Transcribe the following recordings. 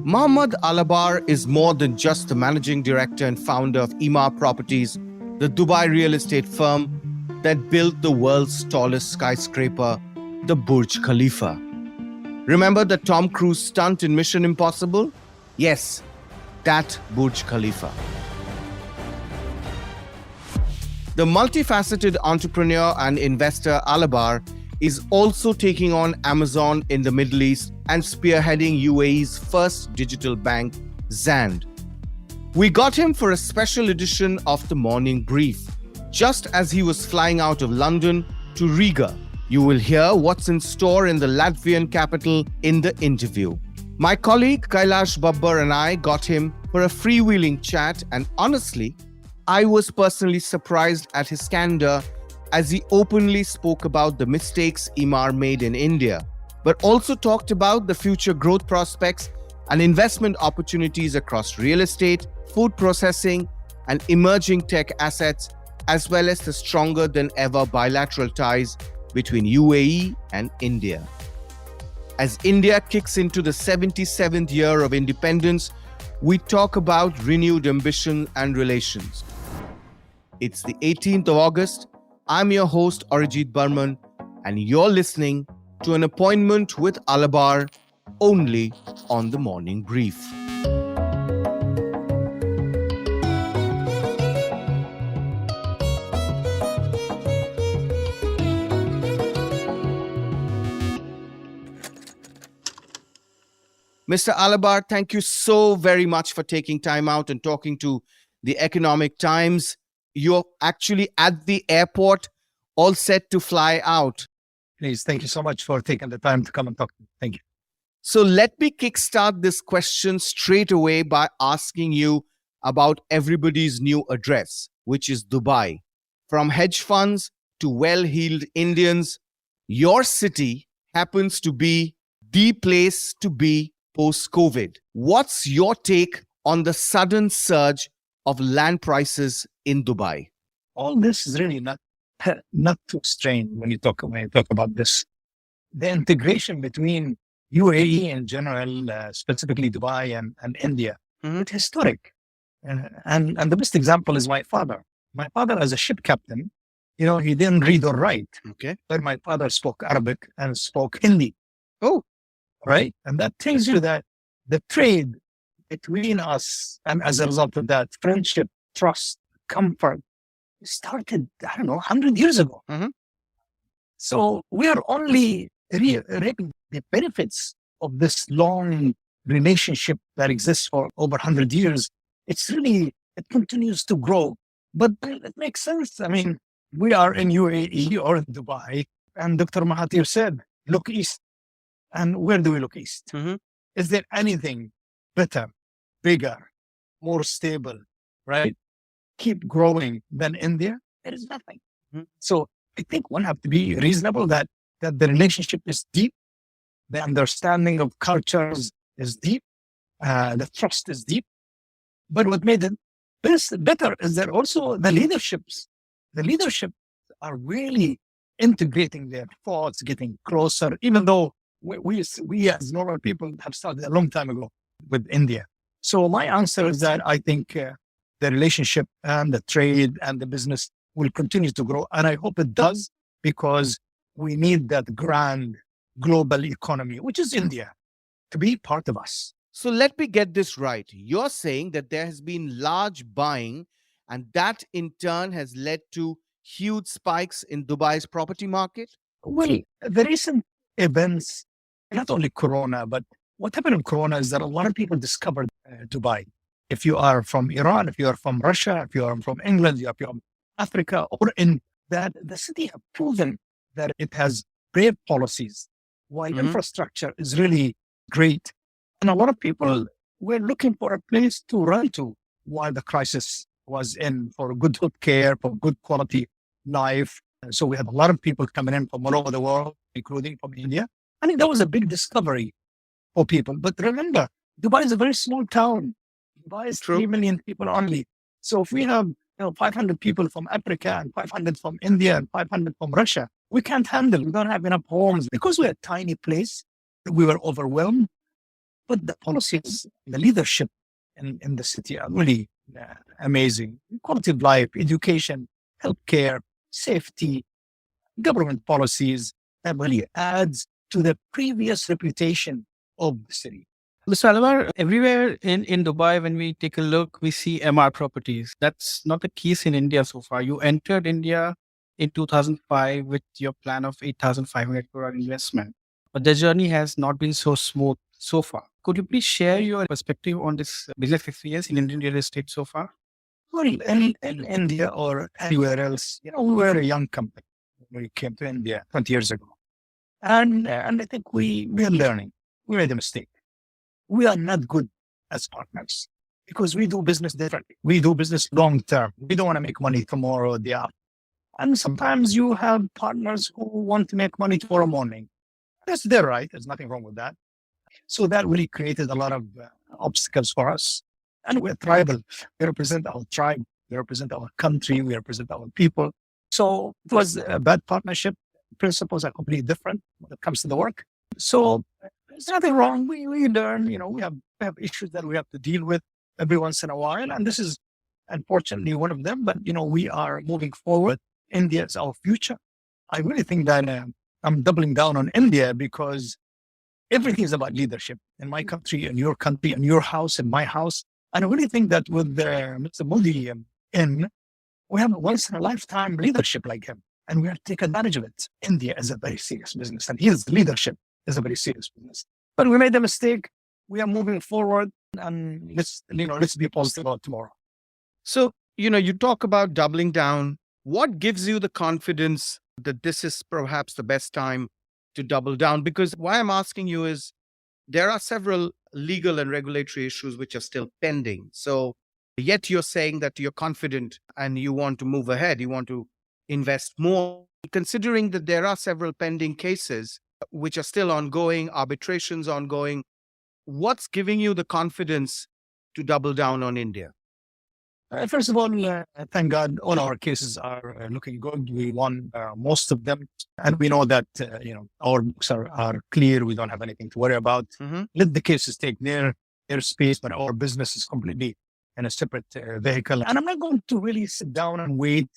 Mohamed Alabbar is more than just the managing director and founder of Emaar Properties, the Dubai real estate firm that built the world's tallest skyscraper, the Burj Khalifa. Remember the Tom Cruise stunt in Mission Impossible? Yes, that Burj Khalifa. The multifaceted entrepreneur and investor Alabbar is also taking on Amazon in the Middle East and spearheading UAE's first digital bank, Zand. We got him for a special edition of the Morning Brief, just as he was flying out of London to Riga. You will hear what's in store in the Latvian capital in the interview. My colleague Kailash Babbar and I got him for a freewheeling chat, and honestly, I was personally surprised at his candor as he openly spoke about the mistakes Emaar made in India, but also talked about the future growth prospects and investment opportunities across real estate, food processing, and emerging tech assets, as well as the stronger than ever bilateral ties between UAE and India. As India kicks into the 77th year of independence, we talk about renewed ambition and relations. It's the 18th of August. I'm your host, Arijit Barman, and you're listening to an appointment with Alabbar only on the Morning Brief. Mr. Alabbar, thank you so very much for taking time out and talking to the Economic Times. You're actually at the airport, all set to fly out. Please, thank you so much for taking the time to come and talk to me. Thank you. So let me kickstart this question straight away by asking you about everybody's new address, which is Dubai. From hedge funds to well-heeled Indians, your city happens to be the place to be post-COVID. What's your take on the sudden surge of land prices in Dubai? All this is really not too strange when you talk about this. The integration between UAE in general, specifically Dubai and India, it's historic. And the best example is my father. My father, as a ship captain, he didn't read or write. Okay. But my father spoke Arabic and spoke Hindi. Oh. Right? And that tells you that the trade between us, and as a result of that, friendship, trust, comfort, started, 100 years ago. Mm-hmm. So we are only reaping the benefits of this long relationship that exists for over 100 years. It continues to grow. But it makes sense. I mean, we are in UAE or in Dubai, and Dr. Mahathir said, look east. And where do we look east? Mm-hmm. Is there anything better, bigger, more stable, right? Keep growing than India? There is nothing. Mm-hmm. So I think one have to be reasonable that the relationship is deep, the understanding of cultures is deep, the trust is deep. But what made it better is that also the leadership are really integrating their thoughts, getting closer, even though we as normal people have started a long time ago with India. So my answer is that I think the relationship and the trade and the business will continue to grow. And I hope it does, because we need that grand global economy, which is India, to be part of us. So let me get this right. You're saying that there has been large buying, and that in turn has led to huge spikes in Dubai's property market? Well, the recent events, not only Corona, but what happened in Corona is that a lot of people discovered Dubai. If you are from Iran, if you are from Russia, if you are from England, if you are from Africa, or in that, the city have proven that it has brave policies, while infrastructure is really great. And a lot of people were looking for a place to run to while the crisis was in, for good health care, for good quality life. So we had a lot of people coming in from all over the world, including from India. I think that was a big discovery for people. But remember, Dubai is a very small town. Dubai is 3 million people only. So if we have 500 people from Africa and 500 from India and 500 from Russia. We can't handle. We don't have enough homes because we're a tiny place. We were overwhelmed. But the policies, the leadership in the city are really amazing. Quality of life, education, healthcare, safety, government policies that really adds to the previous reputation of the city. Mr. Alabbar, everywhere in Dubai, when we take a look, we see MR properties. That's not the case in India so far. You entered India in 2005 with your plan of 8,500 crore investment. But the journey has not been so smooth so far. Could you please share your perspective on this business experience in Indian real estate so far? Well, in India or anywhere else, we were a young company when we came to India 20 years ago. And I think we are learning. We made a mistake. We are not good as partners because we do business differently. We do business long term. We don't want to make money tomorrow or the after. And sometimes you have partners who want to make money tomorrow morning. That's their right. There's nothing wrong with that. So that really created a lot of obstacles for us. And we're tribal. We represent our tribe. We represent our country. We represent our people. So it was a bad partnership. Principles are completely different when it comes to the work. So there's nothing wrong. We learn, we have issues that we have to deal with every once in a while. And this is unfortunately one of them. But, we are moving forward. India is our future. I really think that I'm doubling down on India because everything is about leadership in my country, in your house, in my house. And I really think that with Mr. Modi we have a once in a lifetime leadership like him. And we have to take advantage of it. India is a very serious business, and his leadership is a very serious business. But we made a mistake. We are moving forward, and let's be positive about tomorrow. So, you talk about doubling down. What gives you the confidence that this is perhaps the best time to double down? Because why I'm asking you is there are several legal and regulatory issues which are still pending. So yet you're saying that you're confident and you want to move ahead. You want to invest more, considering that there are several pending cases which are still ongoing, arbitrations ongoing. What's giving you the confidence to double down on India? First of all, thank God, all our cases are looking good. We won most of them, and we know that our books are clear. We don't have anything to worry about. Mm-hmm. Let the cases take their space, but our business is completely in a separate vehicle. And I'm not going to really sit down and wait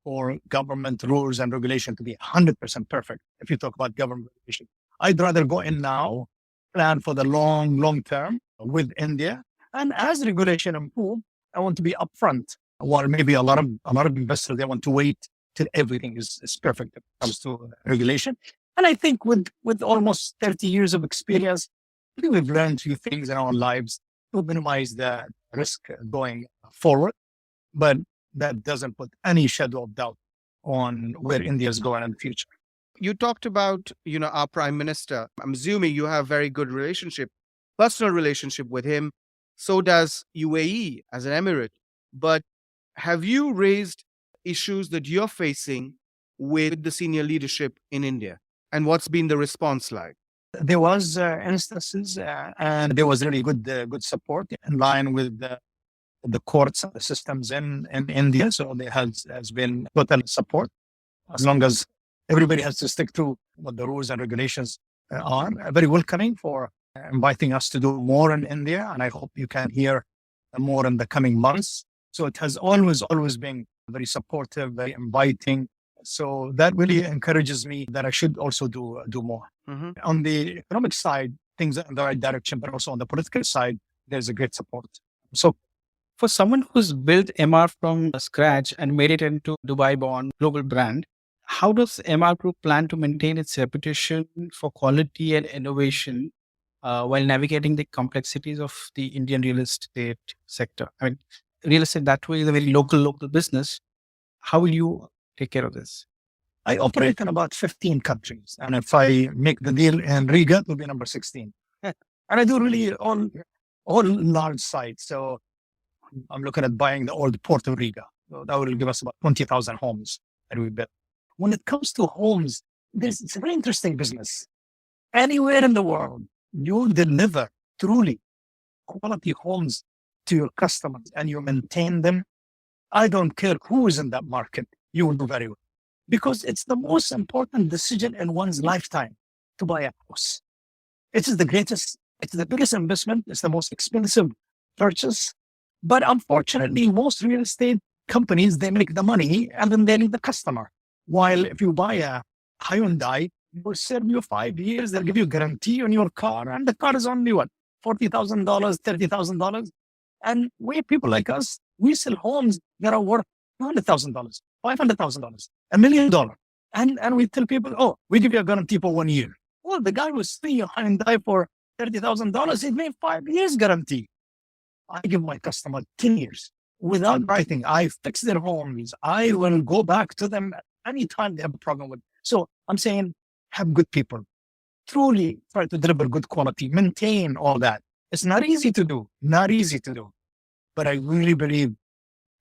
for government rules and regulation to be 100% perfect. If you talk about government regulation, I'd rather go in now, plan for the long term with India, and as regulation improve, I want to be upfront. While maybe a lot of investors, they want to wait till everything is perfect when it comes to regulation. And I think with almost 30 years of experience, I think we've learned a few things in our lives to minimize the risk going forward. But that doesn't put any shadow of doubt on where India is going in the future. You talked about, our prime minister. I'm assuming you have very good personal relationship with him. So does UAE as an emirate. But have you raised issues that you're facing with the senior leadership in India? And what's been the response like? There was instances and there was really good support in line with the courts and the systems in India. So there has been total support as long as everybody has to stick to what the rules and regulations are. Very welcoming for inviting us to do more in India. And I hope you can hear more in the coming months. So it has always been very supportive, very inviting. So that really encourages me that I should also do more. Mm-hmm. On the economic side, things are in the right direction, but also on the political side, there's a great support. So for someone who's built Emaar from scratch and made it into Dubai born global brand, how does Emaar Group plan to maintain its reputation for quality and innovation while navigating the complexities of the Indian real estate sector? I mean, real estate that way is a very local business. How will you take care of this? I operate in about 15 countries. And if I make the deal in Riga, it will be number 16. And I do really all large sites. So I'm looking at buying the old port of Riga. So that will give us about 20,000 homes that we built. When it comes to homes, it's a very interesting business. Anywhere in the world, you deliver truly quality homes to your customers and you maintain them I don't care who is in that market. You will do very well. Because it's the most important decision in one's lifetime to buy a house. It is the greatest, it's the biggest investment. It's the most expensive purchase. But unfortunately, most real estate companies, they make the money and then they leave the customer. While if you buy a Hyundai, it will serve you 5 years. They'll give you a guarantee on your car, and the car is only what, $40,000, $30,000. And we people like us, we sell homes that are worth $200,000, $500,000, $1 million. And we tell people, oh, we give you a guarantee for 1 year. Well, the guy was selling a Hyundai for $30,000. He made 5 years guarantee. I give my customer 10 years without writing. I fix their homes. I will go back to them anytime they have a problem with. So I'm saying, have good people. Truly try to deliver good quality, maintain all that. It's not easy to do, not easy to do. But I really believe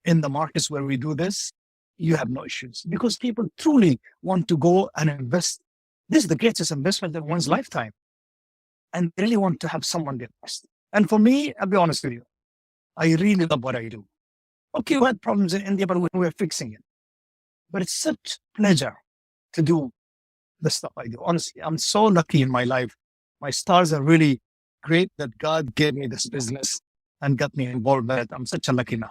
in the markets where we do this, you have no issues because people truly want to go and invest. This is the greatest investment in one's lifetime. And they really want to have someone invest. And for me, I'll be honest with you, I really love what I do. Okay, we had problems in India, but we're fixing it. But it's such pleasure to do the stuff I do. Honestly, I'm so lucky in my life. My stars are really great that God gave me this business and got me involved in it. I'm such a lucky man.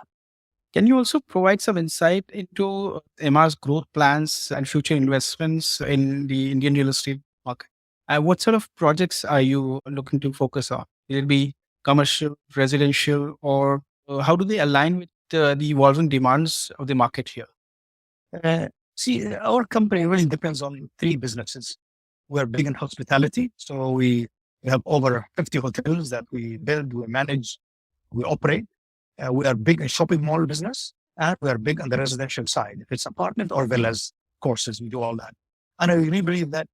Can you also provide some insight into Emaar's growth plans and future investments in the Indian real estate market? And what sort of projects are you looking to focus on? Will it be commercial, residential, or how do they align with the evolving demands of the market here? See, our company really depends on three businesses. We're big in hospitality. So we have over 50 hotels that we build, we manage, we operate. We are big in shopping mall business, and we are big on the residential side. If it's apartment or villas, courses, we do all that. And I really believe that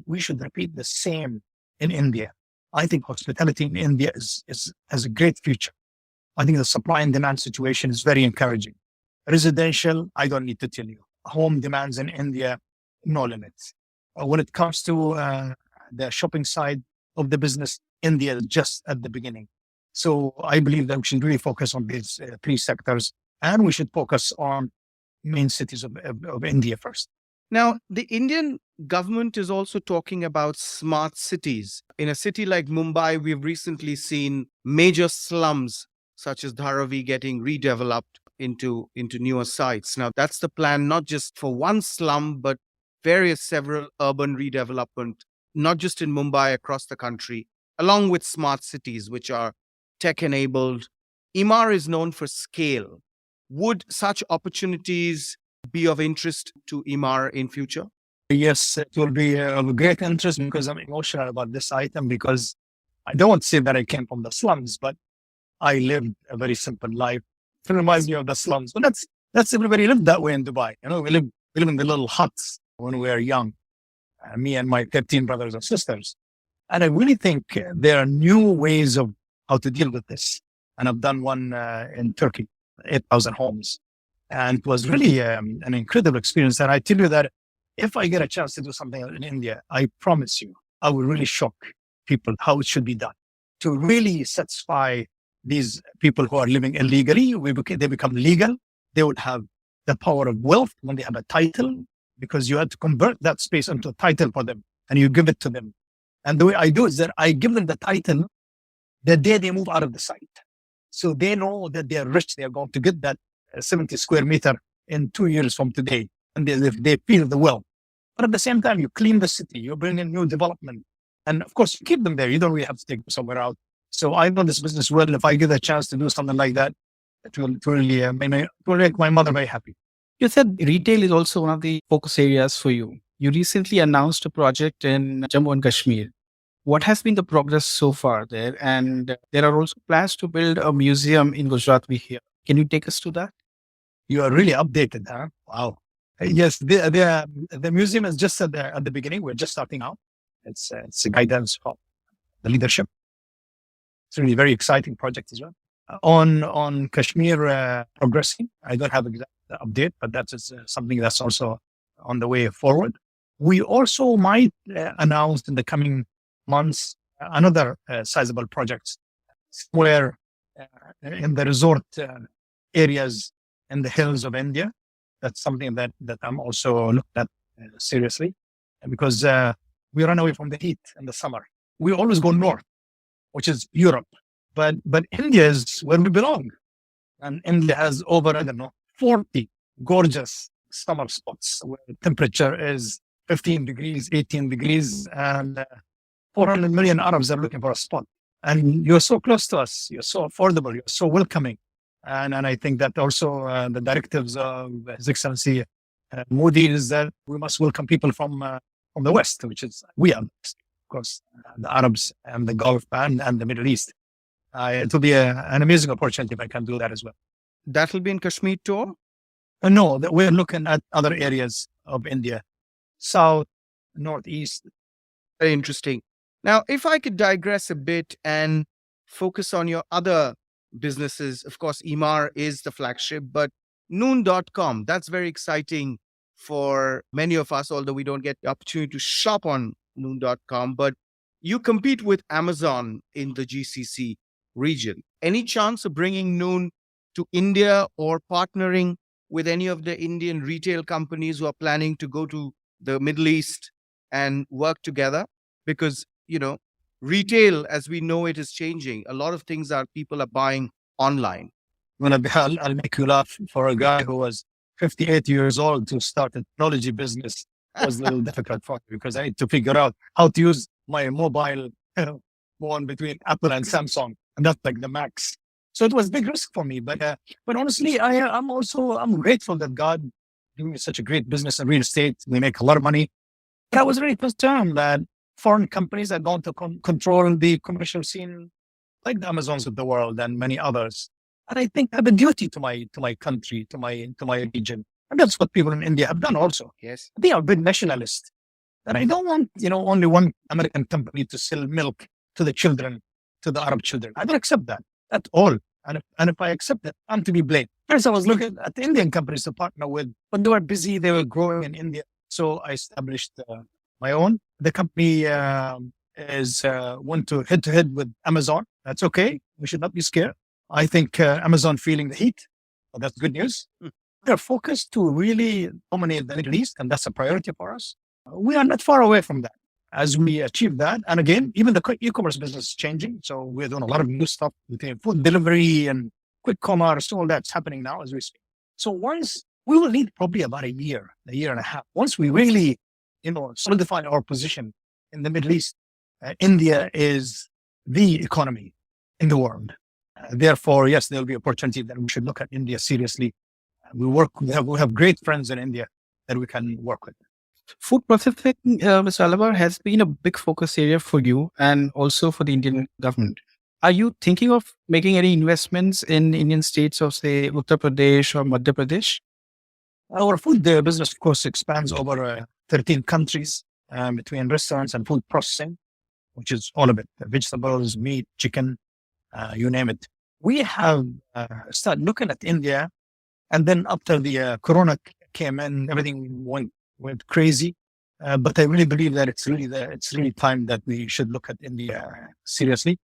we should repeat the same in India. I think hospitality in India has a great future. I think the supply and demand situation is very encouraging. Residential, I don't need to tell you. Home demands in India, no limits. When it comes to the shopping side of the business, India is just at the beginning. So I believe that we should really focus on these three sectors, and we should focus on main cities of India first. Now, the Indian government is also talking about smart cities. In a city like Mumbai, we've recently seen major slums such as Dharavi getting redeveloped into newer sites. Now, that's the plan, not just for one slum, but several urban redevelopment, not just in Mumbai, across the country, along with smart cities, which are tech-enabled. Emaar is known for scale. Would such opportunities be of interest to Emaar in future? Yes, it will be of great interest because I'm emotional about this item because I don't want to say that I came from the slums, but I lived a very simple life. It reminds me of the slums, but that's everybody lived that way in Dubai. You know, we live in the little huts when we were young, me and my 13 brothers and sisters. And I really think there are new ways of how to deal with this. And I've done one in Turkey, 8,000 homes. And it was really an incredible experience. And I tell you that if I get a chance to do something in India, I promise you, I will really shock people how it should be done to really satisfy these people who are living illegally. They become legal. They would have the power of wealth when they have a title, because you had to convert that space into a title for them and you give it to them. And the way I do is that I give them the title the day they move out of the site. So they know that they're rich. They're going to get that 70 square meter in 2 years from today. And they feel the wealth. But at the same time, you clean the city, you bring in new development. And of course, you keep them there. You don't really have to take them somewhere out. So I know this business well. If I get a chance to do something like that, it will really make my mother very happy. You said retail is also one of the focus areas for you. You recently announced a project in Jammu and Kashmir. What has been the progress so far there? And there are also plans to build a museum in Gujarat, we hear. Can you take us to that? You are really updated, huh? Wow. Yes, the museum is just at the beginning. We're just starting out. It's a guidance for the leadership. It's really a very exciting project as well. On Kashmir progressing, I don't have exact update, but that's something that's also on the way forward. We also might announce in the coming months another sizable project where in the resort areas in the hills of India. That's something that I'm also looking at seriously, and because we run away from the heat in the summer. We always go north, which is Europe, but India is where we belong, and India has over, I don't know, 40 gorgeous summer spots where the temperature is 15 degrees, 18 degrees, and 400 million Arabs are looking for a spot. And you're so close to us, you're so affordable, you're so welcoming. And I think that also the directives of His Excellency Modi is that we must welcome people from the West, which is we are, of course, the Arabs and the Gulf and the Middle East. It will be an amazing opportunity if I can do that as well. That will be in Kashmir tour? No, that we're looking at other areas of India, south, northeast. Very interesting. Now, if I could digress a bit and focus on your other businesses, of course, Emaar is the flagship, but Noon.com, that's very exciting for many of us, although we don't get the opportunity to shop on Noon.com, but you compete with Amazon in the GCC region. Any chance of bringing Noon to India or partnering with any of the Indian retail companies who are planning to go to the Middle East and work together? Because, retail as we know it is changing. A lot of things people are buying online. I'll make you laugh. For a guy who was 58 years old to start a technology business was a little difficult for me because I had to figure out how to use my mobile phone between Apple and Samsung, and that's like the max. So it was a big risk for me. But honestly, I'm grateful that God gave me such a great business in real estate. We make a lot of money. But I was really concerned that foreign companies are going to control the commercial scene, like the Amazons of the world and many others. And I think I have a duty to my country, to my region. And that's what people in India have done also. Yes. They are big nationalists. And I don't want, only one American company to sell milk to the children, to the Arab children. I don't accept that at all. And if I accept that, I'm to be blamed. First, I was looking at the Indian companies to partner with, but they were busy. They were growing in India. So I established my own. The company went to head with Amazon. That's okay. We should not be scared. I think Amazon feeling the heat. Well, that's good news. They're focused to really dominate the Middle East, and that's a priority for us. We are not far away from that. As we achieve that, and again, even the e-commerce business is changing. So we're doing a lot of new stuff between food delivery and quick commerce. All that's happening now as we speak. So once we will need probably about a year and a half. Once we really, solidify our position in the Middle East, India is the economy in the world. Therefore, yes, there'll be opportunity that we should look at India seriously. We have great friends in India that we can work with. Food processing, Mr. Alabbar, has been a big focus area for you and also for the Indian government. Are you thinking of making any investments in Indian states of, say, Uttar Pradesh or Madhya Pradesh? Our food business, of course, expands over 13 countries between restaurants and food processing, which is all of it, vegetables, meat, chicken, you name it. We have started looking at India, and then after the Corona came in, everything went crazy. But I really believe that it's really time that we should look at India seriously.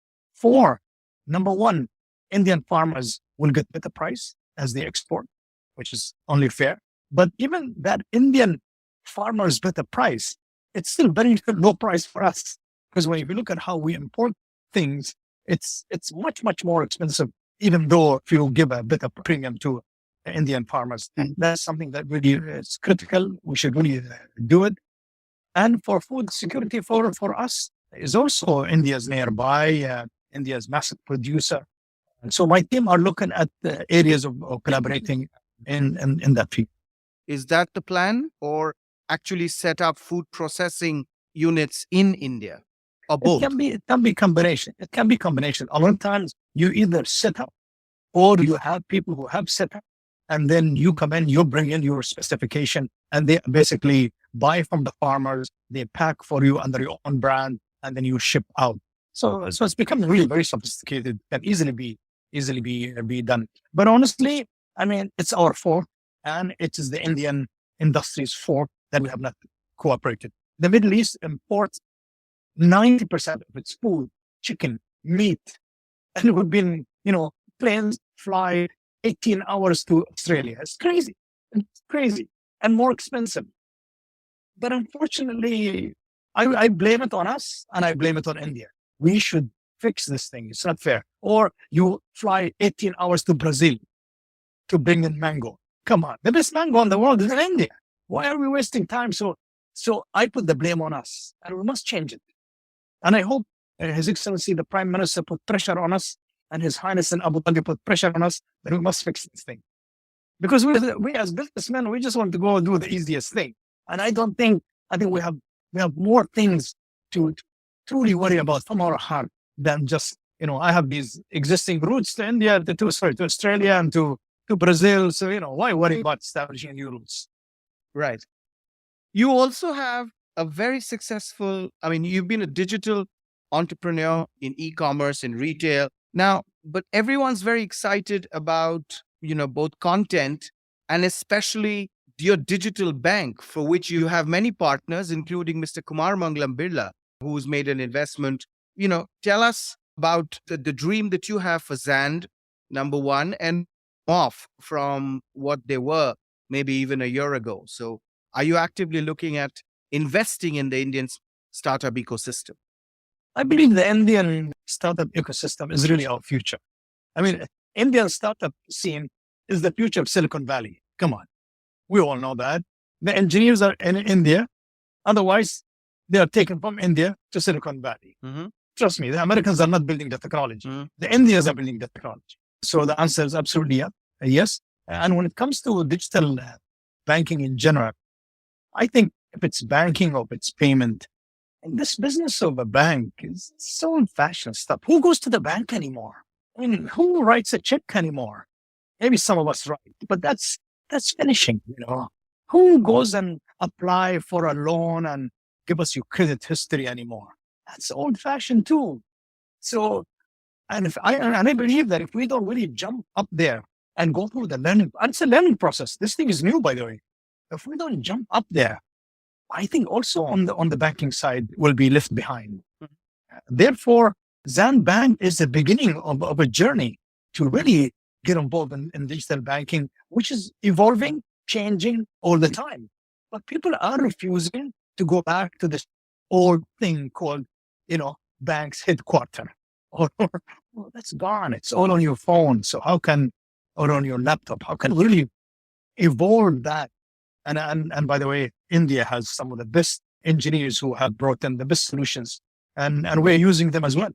Number one, Indian farmers will get better price as they export, which is only fair. But even that Indian farmers better price, it's still very low price for us. Because when you look at how we import things, it's much, much more expensive, even though if you give a bit of premium to Indian farmers. And that's something that really is critical. We should really do it. And for food security for us is also India's nearby, India's massive producer. And so my team are looking at the areas of collaborating in that field. Is that the plan, or actually set up food processing units in India, or both? It can be combination. It can be combination. A lot of times you either set up or you have people who have set up, and then you come in, you bring in your specification, and they basically buy from the farmers, they pack for you under your own brand, and then you ship out. So it's becoming really very sophisticated, can easily be done. But honestly, I mean, it's our fault, and it is the Indian industry's fault that we have not cooperated. The Middle East imports 90% of its food, chicken, meat, and it would be, planes fly 18 hours to Australia. It's crazy. It's crazy and more expensive. But unfortunately, I blame it on us and I blame it on India. We should fix this thing. It's not fair. Or you fly 18 hours to Brazil to bring in mango. Come on. The best mango in the world is in India. Why are we wasting time? So I put the blame on us and we must change it. And I hope His Excellency, the Prime Minister, put pressure on us and His Highness in Abu Dhabi put pressure on us that we must fix this thing. Because we as businessmen, we just want to go and do the easiest thing. And I think we have more things to truly worry about from our heart than just, I have these existing routes to India, to Australia and to Brazil. So, why worry about establishing new routes? Right. You also have a very successful, you've been a digital entrepreneur in e-commerce, in retail now, but everyone's very excited about, both content and especially your digital bank, for which you have many partners, including Mr. Kumar Mangalam Birla, who's made an investment. Tell us about the dream that you have for Zand, number one, and off from what they were maybe even a year ago. So are you actively looking at investing in the Indian startup ecosystem? I believe the Indian startup ecosystem is really our future. Indian startup scene is the future of Silicon Valley. Come on. We all know that. The engineers are in India. Otherwise, they are taken from India to Silicon Valley. Mm-hmm. Trust me, the Americans are not building the technology. Mm-hmm. The Indians are building the technology. So the answer is absolutely yes. And when it comes to digital banking in general, I think if it's banking or if it's payment, and this business of a bank is so old-fashioned stuff. Who goes to the bank anymore? Who writes a check anymore? Maybe some of us write, but that's finishing, Who goes and apply for a loan and give us your credit history anymore? That's old-fashioned too. So, and I believe that if we don't really jump up there and go through the learning, and it's a learning process. This thing is new, by the way. If we don't jump up there, I think also on the banking side will be left behind. Therefore, Zand Bank is the beginning of a journey to really get involved in digital banking, which is evolving, changing all the time. But people are refusing to go back to this old thing called, bank's headquarters. Or that's gone. It's all on your phone. So or on your laptop, how can we really evolve that? And by the way, India has some of the best engineers who have brought in the best solutions, and we're using them as well.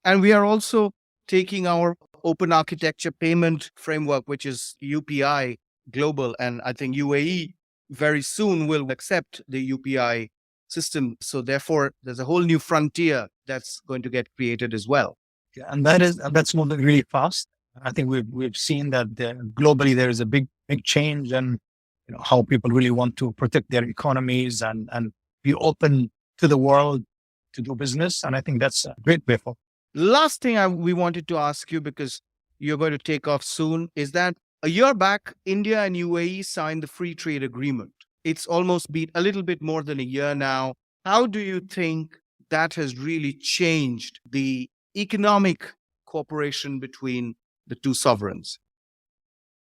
And we are also taking our open architecture payment framework, which is UPI global. And I think UAE very soon will accept the UPI system. So therefore, there's a whole new frontier that's going to get created as well. Yeah, and that's moving really fast. I think we've seen that globally there is a big change, and how people really want to protect their economies and be open to the world to do business. And I think that's a great way forward. Last thing we wanted to ask you, because you're going to take off soon, is that a year back, India and UAE signed the free trade agreement. It's almost been a little bit more than a year now. How do you think that has really changed the economic cooperation between the two sovereigns?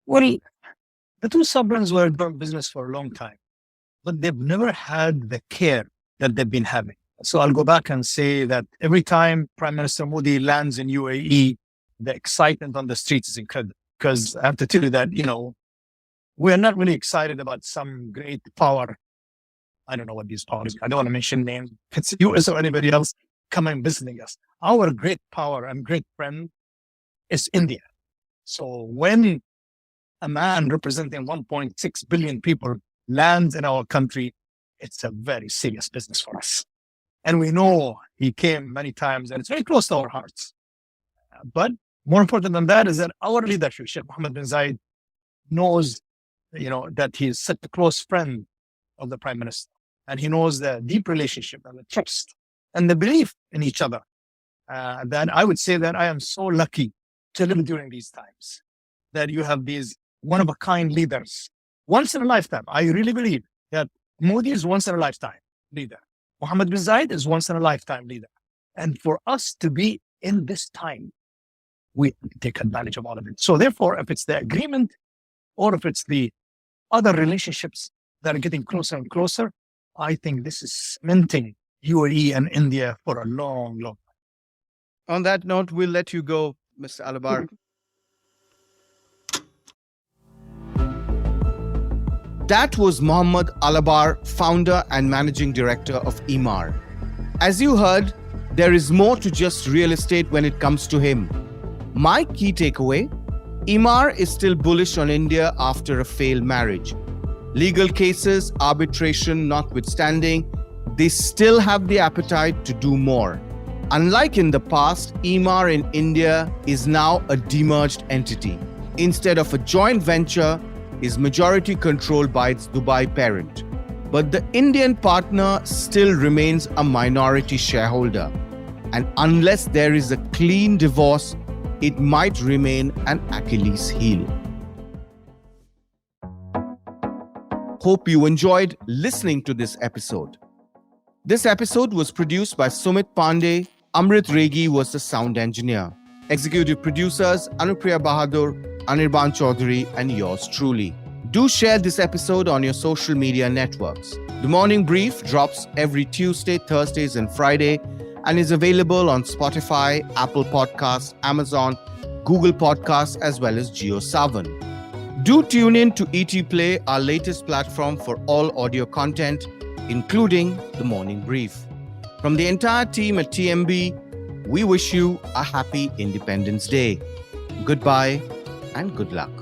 Well, the two sovereigns were doing business for a long time, but they've never had the care that they've been having. So I'll go back and say that every time Prime Minister Modi lands in UAE, the excitement on the streets is incredible. Because I have to tell you that, we're not really excited about some great power. I don't know what these powers are. I don't want to mention names. It's US or anybody else coming visiting us. Our great power and great friend is India. So when a man representing 1.6 billion people lands in our country, it's a very serious business for us. And we know he came many times, and it's very close to our hearts. But more important than that is that our leadership, Sheikh Mohammed bin Zayed, knows, that he is such a close friend of the Prime Minister. And he knows the deep relationship and the trust and the belief in each other. That I would say that I am so lucky to live during these times, that you have these one-of-a-kind leaders. Once in a lifetime, I really believe that Modi is once in a lifetime leader. Mohammed bin Zayed is once in a lifetime leader. And for us to be in this time we take advantage of all of it. So therefore, if it's the agreement or if it's the other relationships that are getting closer and closer, I think this is cementing UAE and India for a long, long time. On that note, we'll let you go, Mr. Alabbar. That was Mohamed Alabbar, founder and managing director of Emaar. As you heard, there is more to just real estate when it comes to him. My key takeaway: Emaar is still bullish on India after a failed marriage. Legal cases, arbitration notwithstanding, they still have the appetite to do more. Unlike in the past, Emaar in India is now a demerged entity. Instead of a joint venture, is majority controlled by its Dubai parent. But the Indian partner still remains a minority shareholder. And unless there is a clean divorce, it might remain an Achilles heel. Hope you enjoyed listening to this episode. This episode was produced by Sumit Pandey. Amrit Regi was the sound engineer. Executive producers Anupriya Bahadur, Anirban Chaudhary, and yours truly. Do share this episode on your social media networks. The Morning Brief drops every Tuesday, Thursdays, and Friday and is available on Spotify, Apple Podcasts, Amazon, Google Podcasts, as well as JioSaavn. Do tune in to ET Play, our latest platform for all audio content, including The Morning Brief. From the entire team at TMB, we wish you a happy Independence Day. Goodbye and good luck.